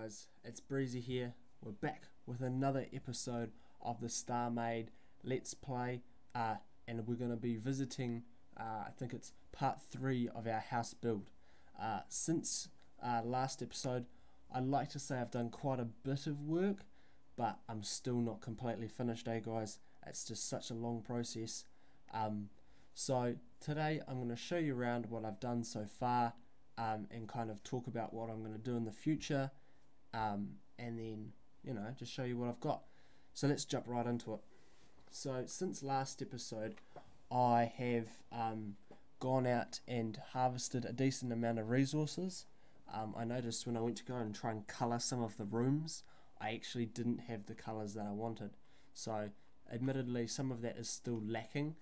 guys, it's Breezyy here. We're back with another episode of the Starmade Let's Play, and we're going to be visiting, I think it's part 3 of our house build. Since last episode, I'd like to say I've done quite a bit of work, but I'm still not completely finished, guys? It's just such a long process. So today I'm going to show you around what I've done so far, and kind of talk about what I'm going to do in the future, and then, you know, just show you what I've got. So let's jump right into it. So since last episode, I have gone out and harvested a decent amount of resources. I noticed when I went to go and try and colour some of the rooms, I actually didn't have the colours that I wanted. So admittedly, some of that is still lacking,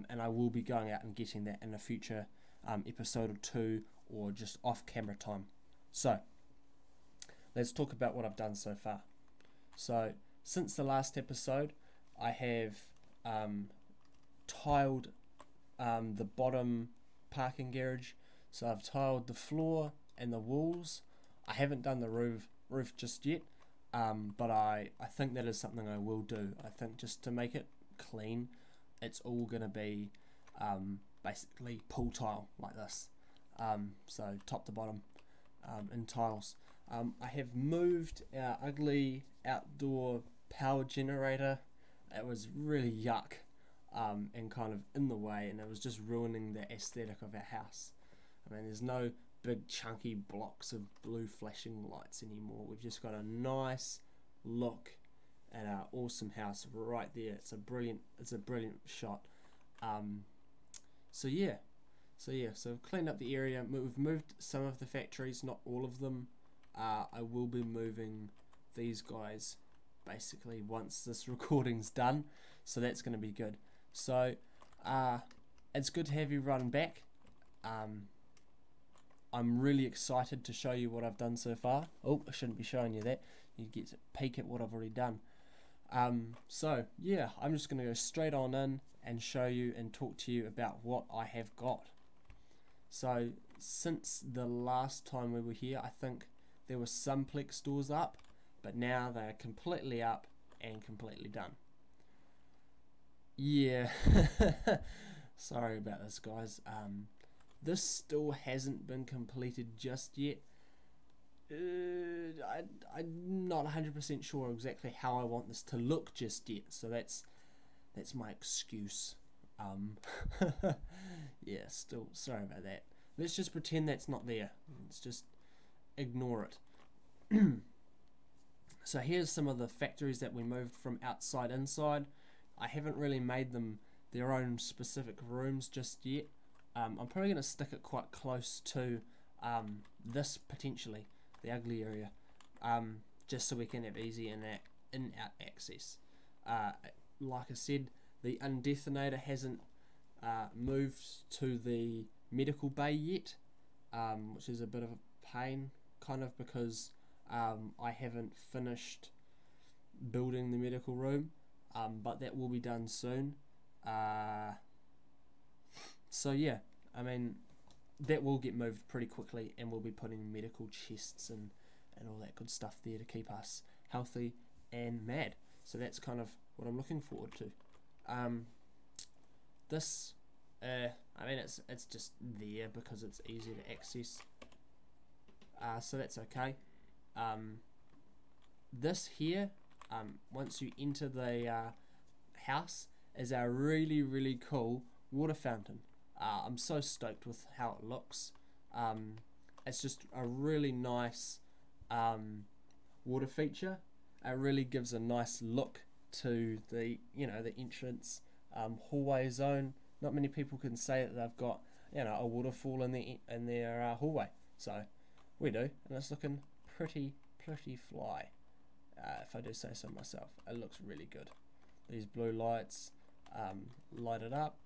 and I will be going out and getting that in a future episode or two, or just off camera time. So let's talk about what I've done so far. So since the last episode, I have tiled the bottom parking garage. So I've tiled the floor and the walls. I haven't done the roof just yet, but I think that is something I will do. I think just to make it clean, it's all going to be basically pool tile like this. So top to bottom in tiles. I have moved our ugly outdoor power generator. It was really yuck, and kind of in the way, and it was just ruining the aesthetic of our house. I mean, there's no big chunky blocks of blue flashing lights anymore. We've just got a nice look at our awesome house right there. It's a brilliant shot. So we've cleaned up the area. We've moved some of the factories, not all of them. I will be moving these guys basically once this recording's done, so that's going to be good. So it's good to have you run back. I'm really excited to show you what I've done so far. Oh, I shouldn't be showing you that. You get a peek at what I've already done. So yeah, I'm just going to go straight on in and show you and talk to you about what I have got. So since the last time we were here, I think there were some Plex doors up, but now they are completely up and completely done. Yeah, sorry about this, guys. This still hasn't been completed just yet. I'm not 100% sure exactly how I want this to look just yet, so that's my excuse. Yeah, still sorry about that. Let's just pretend that's not there. Let's just ignore it. So here's some of the factories that we moved from outside inside. I haven't really made them their own specific rooms just yet. I'm probably going to stick it quite close to this, potentially the ugly area, just so we can have easy in-out access. Like I said, the undetonator hasn't moved to the medical bay yet, which is a bit of a pain, kind of because I haven't finished building the medical room, but that will be done soon. So yeah, I mean, that will get moved pretty quickly, and we'll be putting medical chests and all that good stuff there to keep us healthy and mad. So that's kind of what I'm looking forward to. This, I mean, it's just there because it's easier to access. So that's okay. This here, once you enter the house, is our really cool water fountain. I'm so stoked with how it looks. It's just a really nice water feature. It really gives a nice look to the the entrance hallway zone. Not many people can say that they've got a waterfall in their hallway. So we do, and it's looking pretty fly, if I do say so myself. It looks really good. These blue lights light it up,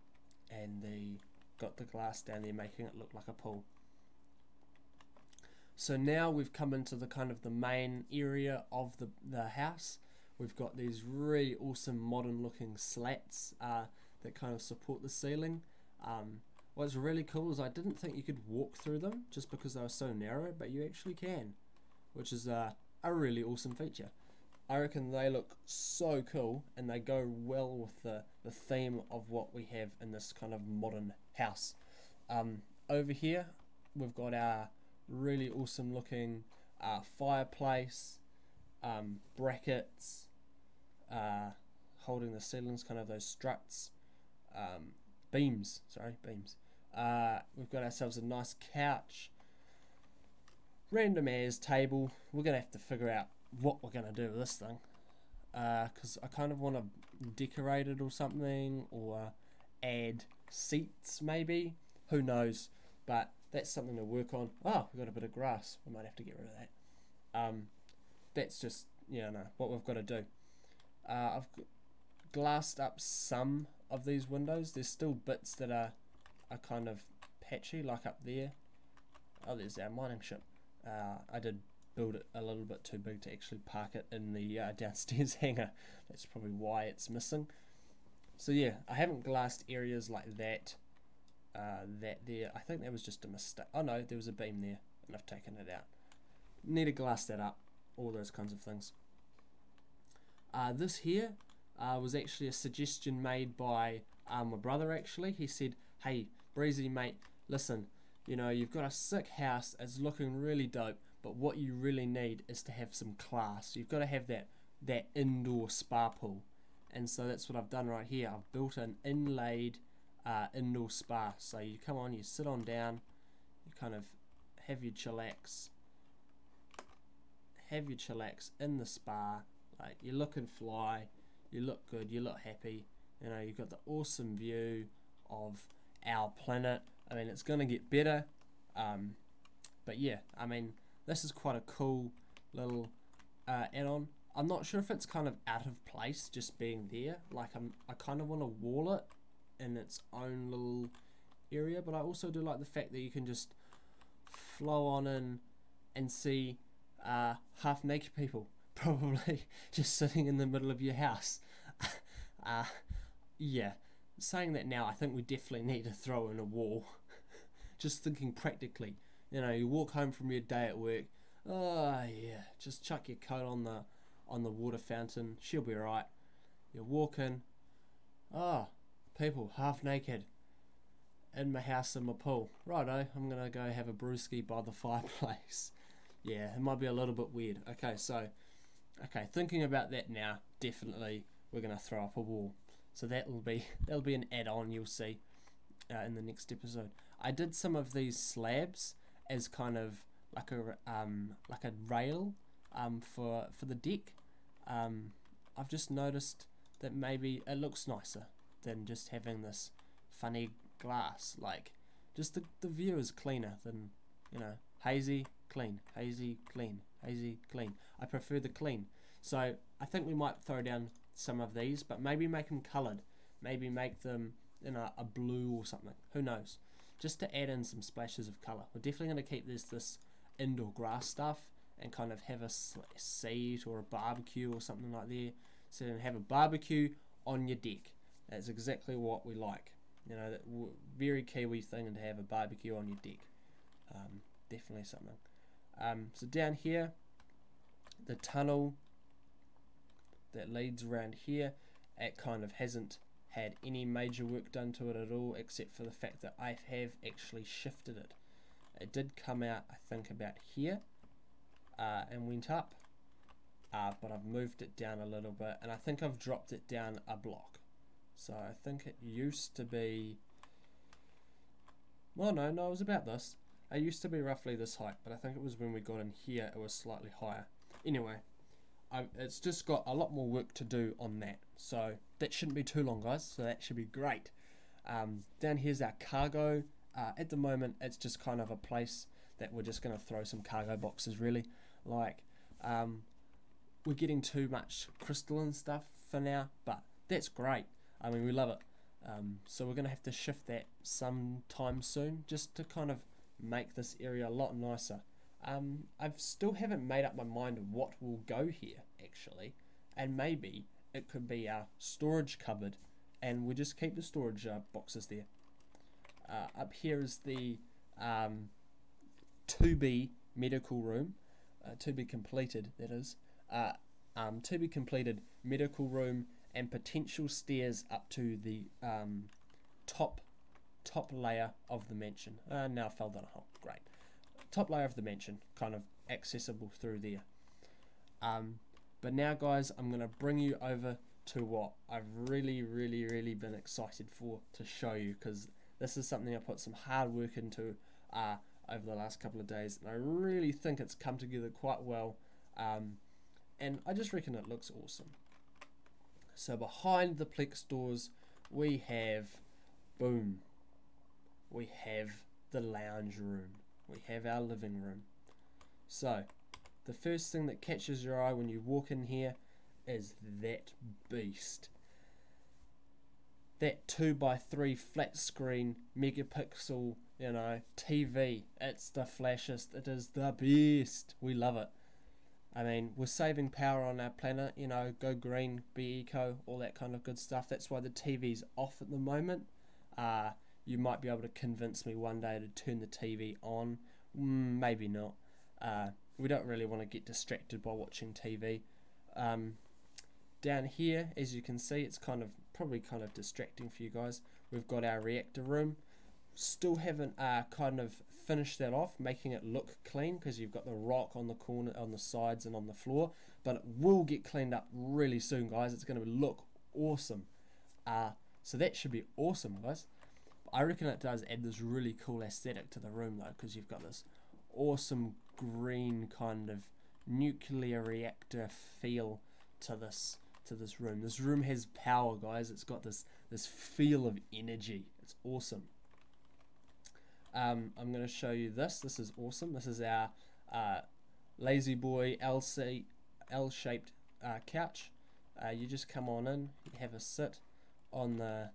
and got the glass down there making it look like a pool. So now we've come into the kind of the main area of the house. We've got these really awesome modern looking slats that kind of support the ceiling. What's really cool is I didn't think you could walk through them just because they were so narrow, but you actually can, which is a really awesome feature. I reckon they look so cool and they go well with the theme of what we have in this kind of modern house. Over here we've got our really awesome looking fireplace, brackets, holding the ceilings, kind of those struts, beams. We've got ourselves a nice couch, random as table. We're gonna have to figure out what we're gonna do with this thing, because I kind of want to decorate it or something, or add seats maybe. Who knows? But that's something to work on. Oh, we've got a bit of grass. We might have to get rid of that. That's just what we've got to do. I've glassed up some of these windows. There's still bits that are kind of patchy, like up there. Oh, there's our mining ship. I did build it a little bit too big to actually park it in the downstairs hangar. That's probably why it's missing. So yeah, I haven't glassed areas like that. That there, I think that was just a mistake. Oh no, there was a beam there and I've taken it out. Need to glass that up, all those kinds of things. This here was actually a suggestion made by my brother actually. He said, hey Breezyy mate, listen, you've got a sick house, it's looking really dope, but what you really need is to have some class. You've got to have that indoor spa pool. And so that's what I've done right here. I've built an inlaid indoor spa. So you come on, you sit on down, you kind of have your chillax in the spa. Like, you look and fly, you look good, you look happy. You've got the awesome view of our planet. I mean, it's gonna get better. But yeah, I mean, this is quite a cool little add-on. I'm not sure if it's kind of out of place just being there. Like, I kind of want to wall it in its own little area, but I also do like the fact that you can just flow on in and see half naked people probably just sitting in the middle of your house. Yeah, saying that now, I think we definitely need to throw in a wall. Just thinking practically, you walk home from your day at work, oh yeah, just chuck your coat on the water fountain, she'll be right. You're walking, people half naked in my house in my pool. Righto, I'm gonna go have a brewski by the fireplace. Yeah, it might be a little bit weird. Okay, thinking about that now, definitely we're gonna throw up a wall. So that'll be an add-on you'll see in the next episode. I did some of these slabs as kind of like a rail for the deck. I've just noticed that maybe it looks nicer than just having this funny glass. Like, just the view is cleaner than, hazy, clean, hazy, clean, hazy, clean. I prefer the clean. So I think we might throw down some of these, but maybe make them coloured. Maybe make them a blue or something. Who knows? Just to add in some splashes of colour. We're definitely going to keep this indoor grass stuff and kind of have a seat or a barbecue or something like that. So then have a barbecue on your deck. That's exactly what we like. That very Kiwi thing to have a barbecue on your deck. Definitely something. So down here, the tunnel that leads around here, it kind of hasn't had any major work done to it at all, except for the fact that I have actually shifted it. It did come out, I think, about here and went up, but I've moved it down a little bit, and I think I've dropped it down a block. So I think it used to be, well, no, it was about this. It used to be roughly this height, but I think it was when we got in here it was slightly higher. Anyway, it's just got a lot more work to do on that, so that shouldn't be too long, guys, so that should be great. Down here's our cargo. At the moment it's just kind of a place that we're just going to throw some cargo boxes, really. Like, we're getting too much crystalline stuff for now, but that's great. I mean, we love it. So we're going to have to shift that sometime soon, just to kind of make this area a lot nicer. I still haven't made up my mind of what will go here, actually, and maybe it could be our storage cupboard, and we just keep the storage boxes there. Up here is the 2B medical room. to be completed, that is, to be completed medical room and potential stairs up to the top layer of the mansion. Now I fell down a hole. Great. Top layer of the mansion, kind of accessible through there. But now, guys, I'm going to bring you over to what I've really been excited for to show you, because this is something I put some hard work into over the last couple of days, and I really think it's come together quite well, and I just reckon it looks awesome. So behind the Plex doors we have, boom, we have the lounge room, we have our living room. So the first thing that catches your eye when you walk in here is that beast. That 2x3 flat screen megapixel, you know, TV. It's the flashiest. It is the best. We love it. I mean, we're saving power on our planet, you know, go green, be eco, all that kind of good stuff. That's why the TV's off at the moment. You might be able to convince me one day to turn the TV on. Maybe not. We don't really want to get distracted by watching TV. Down here, as you can see, it's probably kind of distracting for you guys. We've got our reactor room. Still haven't kind of finished that off, making it look clean, because you've got the rock on the corner, on the sides and on the floor, but it will get cleaned up really soon, guys. It's going to look awesome. So that should be awesome, guys. I reckon it does add this really cool aesthetic to the room though, because you've got this awesome green kind of nuclear reactor feel to this room. This room has power, guys. It's got this feel of energy. It's awesome. I'm going to show you this. This is awesome. This is our Lazy Boy L-shaped couch. You just come on in, you have a sit on the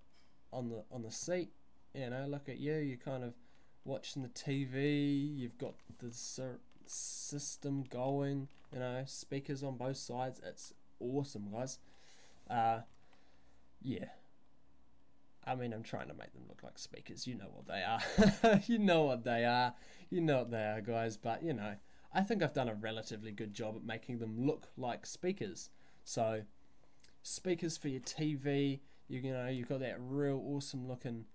seat. You know, look at you. You're kind of watching the TV. You've got the system going. You know, speakers on both sides. It's awesome, guys. Yeah. I mean, I'm trying to make them look like speakers. You know what they are. You know what they are. You know what they are, guys. But, you know, I think I've done a relatively good job at making them look like speakers. So, speakers for your TV. You know, you've got that real awesome looking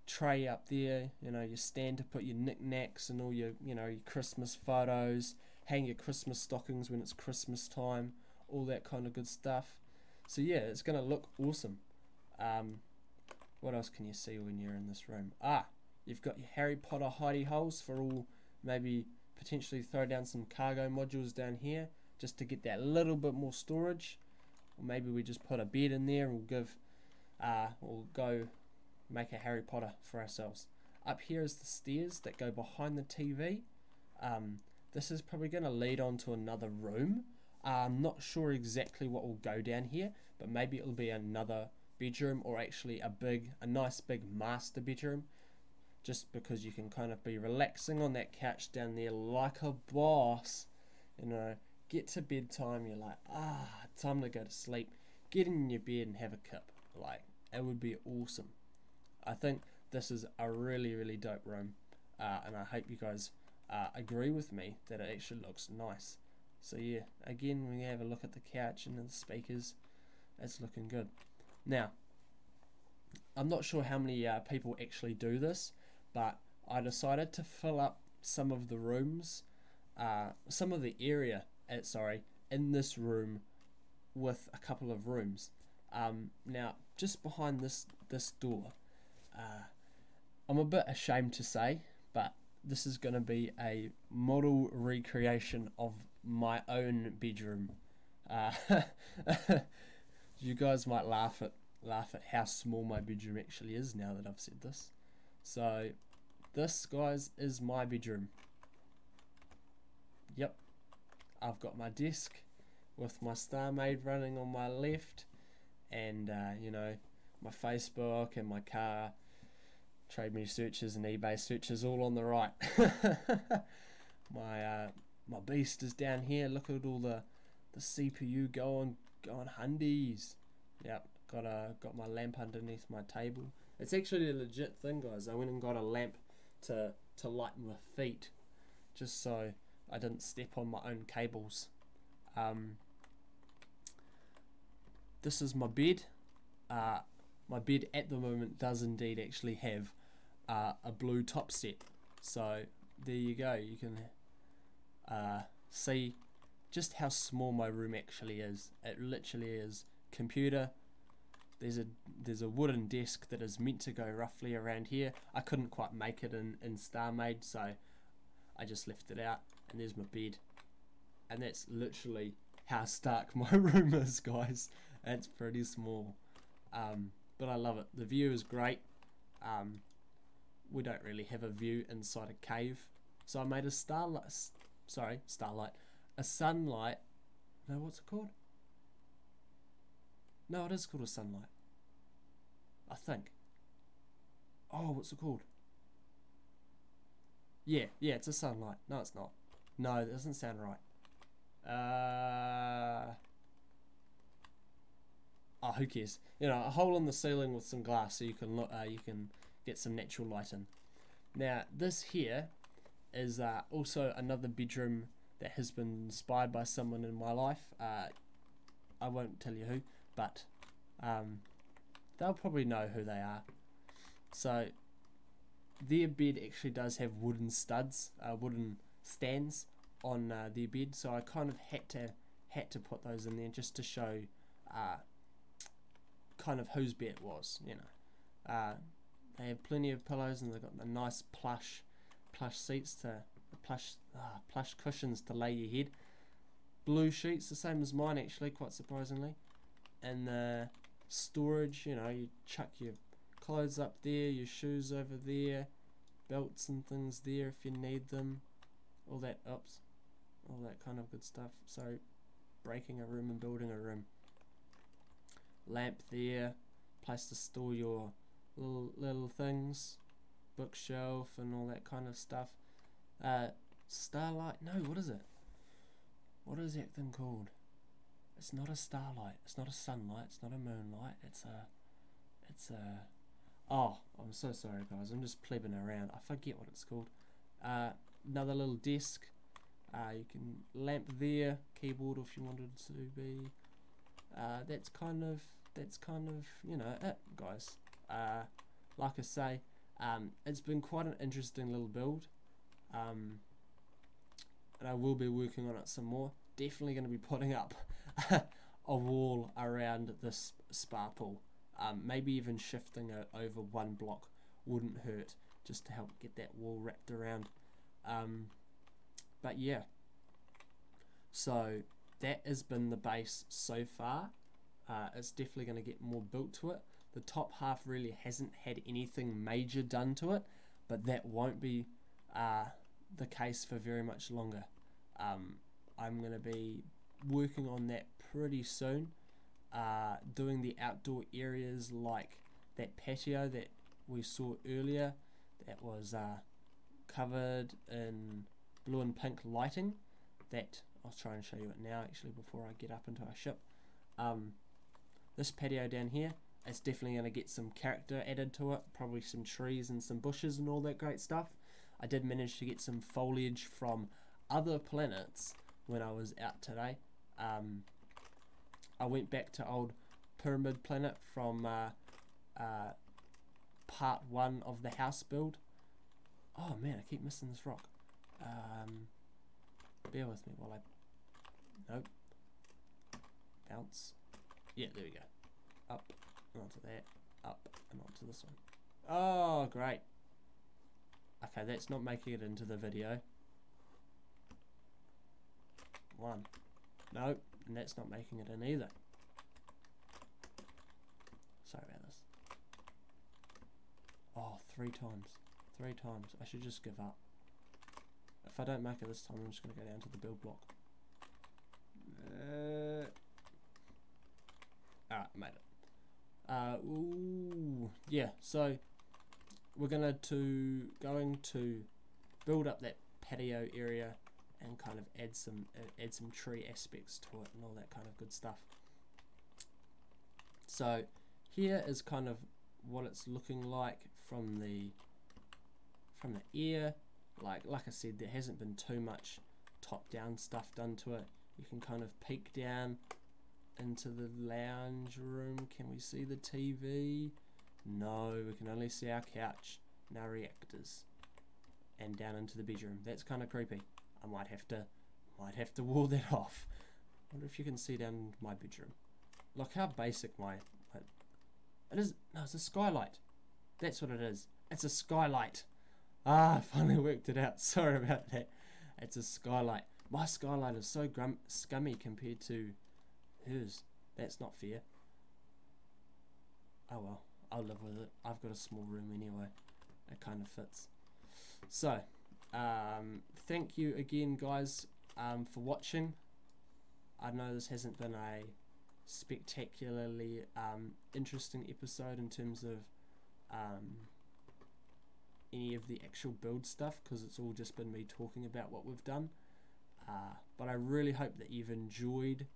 tray up there. You know, your stand to put your knickknacks and all your, you know, your Christmas photos. Hang your Christmas stockings when it's Christmas time. All that kind of good stuff. So, yeah, it's going to look awesome. What else can you see when you're in this room? You've got your Harry Potter hidey holes for all, maybe potentially throw down some cargo modules down here just to get that little bit more storage. Or maybe we just put a bed in there and we'll go make a Harry Potter for ourselves. Up here is the stairs that go behind the TV. This is probably going to lead on to another room. I'm not sure exactly what will go down here, but maybe it'll be another bedroom, or actually a nice big master bedroom, just because you can kind of be relaxing on that couch down there like a boss. You know, get to bedtime, you're like, time to go to sleep, get in your bed and have a kip. Like, it would be awesome. I think this is a really dope room, and I hope you guys agree with me that it actually looks nice. So yeah, again, when you have a look at the couch and the speakers, it's looking good. Now, I'm not sure how many people actually do this, but I decided to fill up some of the rooms, some of the area, in this room with a couple of rooms. Now, just behind this door, I'm a bit ashamed to say, but this is going to be a model recreation of my own bedroom. You guys might laugh at how small my bedroom actually is now that I've said this. So this, guys, is my bedroom. Yep, I've got my desk with my Starmade running on my left, and you know, my Facebook and my car, Trade Me searches and eBay searches all on the right. My beast is down here. Look at all the CPU going hundies. Yep, got my lamp underneath my table. It's actually a legit thing, guys. I went and got a lamp to light my feet, just so I didn't step on my own cables. This is my bed. My bed at the moment does indeed actually have a blue top set. So there you go. You can see just how small my room actually is. It literally is computer. There's a wooden desk that is meant to go roughly around here. I couldn't quite make it in Starmade, so I just left it out. And there's my bed. And that's literally how stark my room is, guys. It's pretty small. But I love it. The view is great. We don't really have a view inside a cave. So I made a sunlight. No, what's it called? No, it is called a sunlight, I think. Oh, what's it called? Yeah, it's a sunlight. No, it's not. No, it doesn't sound right. Oh, who cares? You know, a hole in the ceiling with some glass so you can look, you can get some natural light in. Now, this here is also another bedroom that has been inspired by someone in my life. I won't tell you who, but they'll probably know who they are. So their bed actually does have wooden studs, wooden stands on their bed. So I kind of had to put those in there just to show kind of whose bed it was. You know, they have plenty of pillows and they've got the nice plush seats to plush cushions to lay your head. Blue sheets, the same as mine actually, quite surprisingly. And the storage, you know, you chuck your clothes up there, your shoes over there, belts and things there if you need them, all that kind of good stuff. So breaking a room and building a room. Lamp there, place to store your little things, bookshelf and all that kind of stuff. Starlight, no, what is it? What is that thing called? It's not a starlight, it's not a sunlight, it's not a moonlight, it's a oh, I'm so sorry guys, I'm just plebbing around, I forget what it's called. Another little desk, you can lamp there, keyboard if you wanted to be. That's kind of you know it, guys. Like I say, it's been quite an interesting little build, and I will be working on it some more. Definitely going to be putting up a wall around this spa pool. Maybe even shifting it over one block wouldn't hurt, just to help get that wall wrapped around. But yeah, so that has been the base so far. It's definitely going to get more built to it. The top half really hasn't had anything major done to it, but that won't be the case for very much longer. I'm going to be working on that pretty soon, doing the outdoor areas like that patio that we saw earlier that was covered in blue and pink lighting. That I'll try and show you it now actually before I get up into our ship. This patio down here, it's definitely going to get some character added to it, probably some trees and some bushes and all that great stuff. I did manage to get some foliage from other planets when I was out today. I went back to old Pyramid Planet from part 1 of the house build. Oh man, I keep missing this rock. Bear with me while I... Nope. Bounce. Yeah, there we go. Up and onto that. Up and onto this one. Oh, great. Okay, that's not making it into the video. 1. Nope, and that's not making it in either. Sorry about this. Oh, 3 times. 3 times. I should just give up. If I don't make it this time, I'm just going to go down to the build block. Alright, made it. Ooh, yeah, so we're going to build up that patio area and kind of add some tree aspects to it and all that kind of good stuff. So here is kind of what it's looking like from the air. Like I said, there hasn't been too much top down stuff done to it. You can kind of peek down into the lounge room. Can we see the TV? No, we can only see our couch and our reactors, and down into the bedroom. That's kind of creepy. I might have to wall that off. Wonder if you can see down into my bedroom. Look how basic it is. No, it's a skylight. That's what it is. It's a skylight. Ah, I finally worked it out. Sorry about that. It's a skylight. My skylight is so scummy compared to hers. That's not fair. Oh well, I'll live with it. I've got a small room anyway. It kind of fits. So, thank you again, guys, for watching. I know this hasn't been a spectacularly interesting episode in terms of any of the actual build stuff, because it's all just been me talking about what we've done, but I really hope that you've enjoyed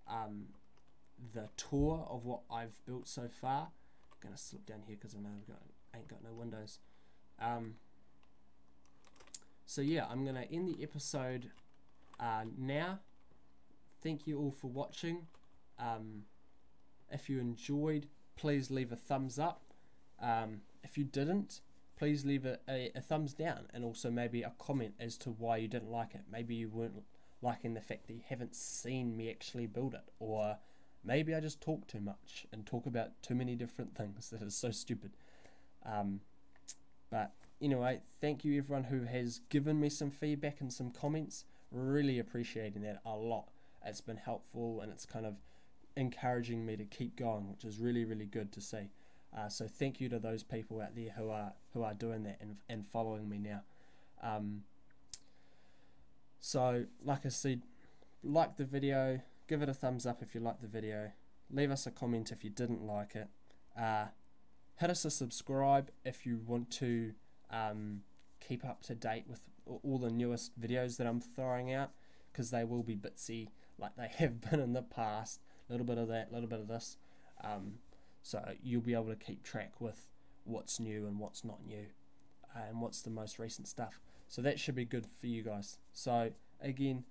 the tour of what I've built so far. I'm gonna slip down here because I know ain't got no windows. So yeah, I'm gonna end the episode now. Thank you all for watching. If you enjoyed, please leave a thumbs up. If you didn't, please leave a thumbs down, and also maybe a comment as to why you didn't like it. Maybe you weren't liking the fact that you haven't seen me actually build it, or maybe I just talk too much and talk about too many different things that is so stupid. But anyway, thank you everyone who has given me some feedback and some comments. Really appreciating that a lot. It's been helpful, and it's kind of encouraging me to keep going, which is really, really good to see. So thank you to those people out there who are doing that and following me now. So like I said, like the video, give it a thumbs up if you like the video, leave us a comment if you didn't like it, hit us a subscribe if you want to keep up to date with all the newest videos that I'm throwing out, because they will be bitsy like they have been in the past. A little bit of that, a little bit of this. So you'll be able to keep track with what's new and what's not new, and what's the most recent stuff. So that should be good for you guys. So again,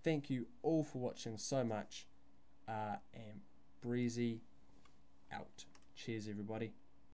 thank you all for watching so much, and Breezyy out. Cheers everybody.